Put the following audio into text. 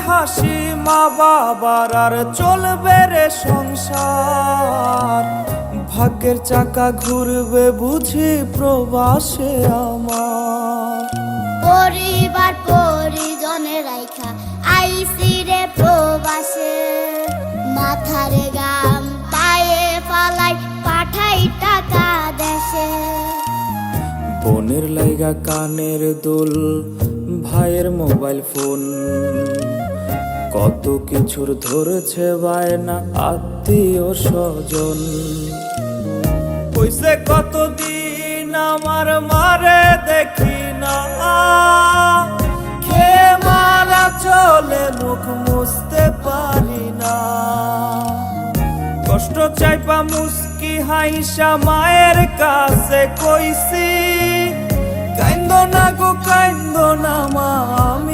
হাসি মা বাবার আর চলবে রে সংসার। ভাগ্যের চাকা ঘুরবে বুঝি প্রবাসে আমার। পরিবার পরিজনে রাইখা আইসি রে প্রবাসে, মাথারে গাম পায়ে ফালাই পাঠাই টাকা দেশে। বোনের লাইগা কানের দুল, ভাইয়ের মোবাইল ফোন, কত কিছুর ধরেছে বায়না আত্মীয় স্বজন। কইছে কতদিন আমার মারে দেখি না, খেয়ে মারা চলে মুখ মুছতে পারি না। কষ্ট চাইপা মুস্কি হাইসা মায়ের কাছে কইছি, কাইন্দো না গো কাইন্দো না মা।